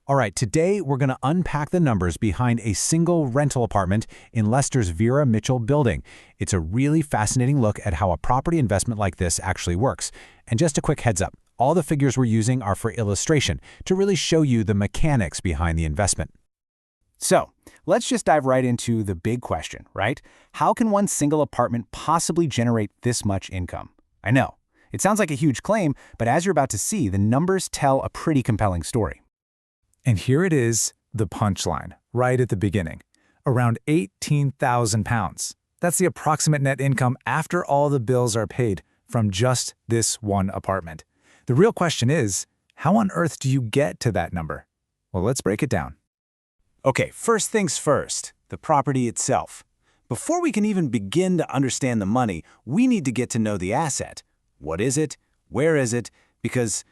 All right, today we're going to unpack the numbers behind a single rental apartment in Leicester's Vera Mitchel building. It's a really fascinating look at how a property investment like this actually works. And just a quick heads up, all the figures we're using are for illustration to really show you the mechanics behind the investment. So, let's just dive right into the big question, right? How can one single apartment possibly generate this much income? I know, it sounds like a huge claim, but as you're about to see, the numbers tell a pretty compelling story. And here it is, the punchline, right at the beginning. Around £18,000. That's the approximate net income after all the bills are paid from just this one apartment. The real question is, how on earth do you get to that number? Well, let's break it down. Okay, first things first, the property itself. Before we can even begin to understand the money, we need to get to know the asset. What is it? Where is it? Because,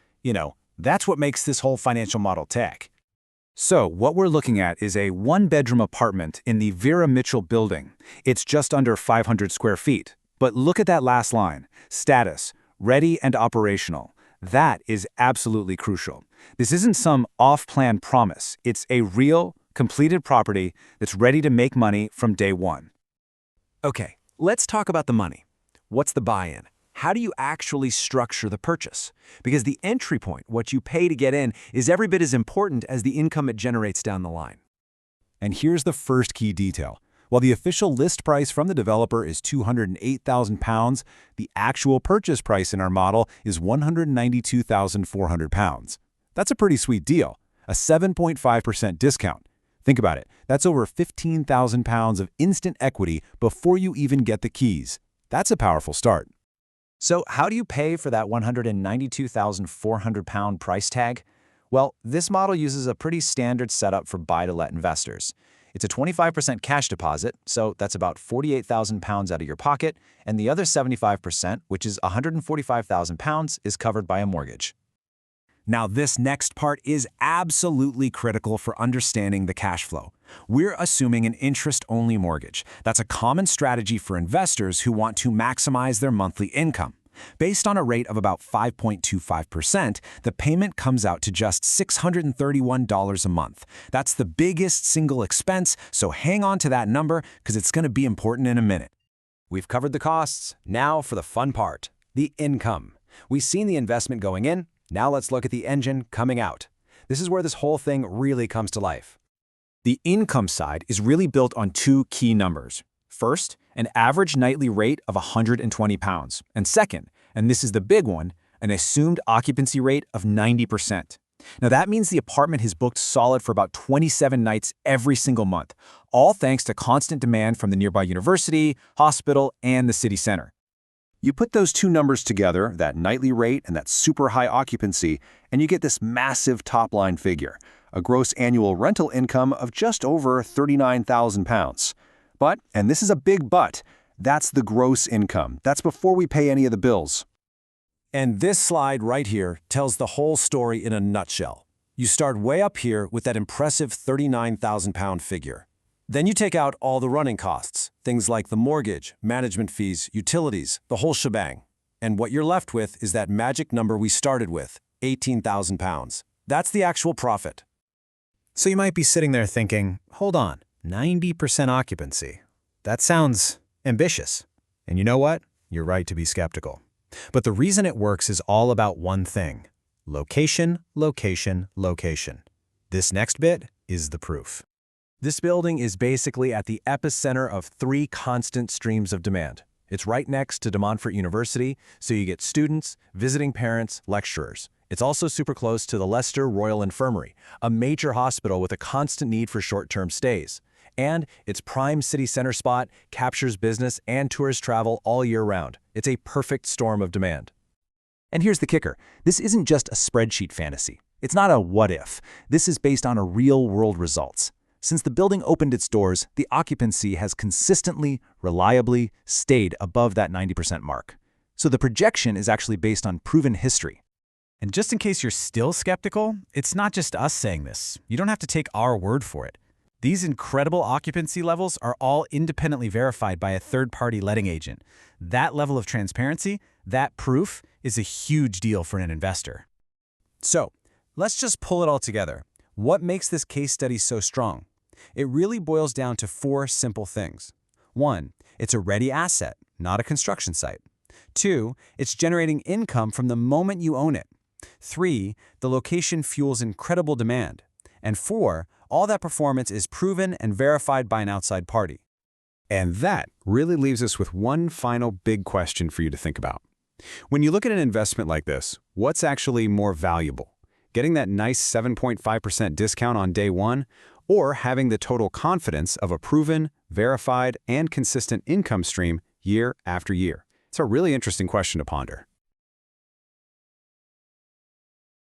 that's what makes this whole financial model tick. So what we're looking at is a one-bedroom apartment in the Vera Mitchel building. It's just under 500 square feet. But look at that last line, status, ready and operational. That is absolutely crucial. This isn't some off-plan promise. It's a real, completed property that's ready to make money from day one. Okay, let's talk about the money. What's the buy-in? How do you actually structure the purchase? Because the entry point, what you pay to get in, is every bit as important as the income it generates down the line. And here's the first key detail. While the official list price from the developer is £208,000, the actual purchase price in our model is £192,400. That's a pretty sweet deal, a 7.5% discount. Think about it, that's over £15,000 of instant equity before you even get the keys. That's a powerful start. So how do you pay for that £192,400 price tag? Well, this model uses a pretty standard setup for buy-to-let investors. It's a 25% cash deposit, so that's about £48,000 out of your pocket, and the other 75%, which is £145,000, is covered by a mortgage. Now, this next part is absolutely critical for understanding the cash flow. We're assuming an interest-only mortgage. That's a common strategy for investors who want to maximize their monthly income. Based on a rate of about 5.25%, the payment comes out to just $631 a month. That's the biggest single expense, so hang on to that number because it's going to be important in a minute. We've covered the costs. Now for the fun part, the income. We've seen the investment going in. Now let's look at the engine coming out. This is where this whole thing really comes to life. The income side is really built on two key numbers. First, an average nightly rate of £120. And second, and this is the big one, an assumed occupancy rate of 90%. Now that means the apartment has booked solid for about 27 nights every single month, all thanks to constant demand from the nearby university, hospital, and the city center. You put those two numbers together, that nightly rate and that super high occupancy, and you get this massive top-line figure, a gross annual rental income of just over £39,000. But, and this is a big but, that's the gross income. That's before we pay any of the bills. And this slide right here tells the whole story in a nutshell. You start way up here with that impressive £39,000 figure. Then you take out all the running costs, things like the mortgage, management fees, utilities, the whole shebang. And what you're left with is that magic number we started with, £18,000. That's the actual profit. So you might be sitting there thinking, hold on, 90% occupancy. That sounds ambitious. And you know what? You're right to be skeptical. But the reason it works is all about one thing: location, location, location. This next bit is the proof. This building is basically at the epicenter of three constant streams of demand. It's right next to De Montfort University, so you get students, visiting parents, lecturers. It's also super close to the Leicester Royal Infirmary, a major hospital with a constant need for short-term stays. And its prime city center spot captures business and tourist travel all year round. It's a perfect storm of demand. And here's the kicker. This isn't just a spreadsheet fantasy. It's not a what if. This is based on a real-world results. Since the building opened its doors, the occupancy has consistently, reliably stayed above that 90% mark. So the projection is actually based on proven history. And just in case you're still skeptical, it's not just us saying this. You don't have to take our word for it. These incredible occupancy levels are all independently verified by a third-party letting agent. That level of transparency, that proof, is a huge deal for an investor. So, let's just pull it all together. What makes this case study so strong? It really boils down to 4 simple things. 1, it's a ready asset, not a construction site. 2, it's generating income from the moment you own it. 3, the location fuels incredible demand. And 4, all that performance is proven and verified by an outside party. And that really leaves us with one final big question for you to think about. When you look at an investment like this, what's actually more valuable? Getting that nice 7.5% discount on day one, or having the total confidence of a proven, verified, and consistent income stream year after year? It's a really interesting question to ponder.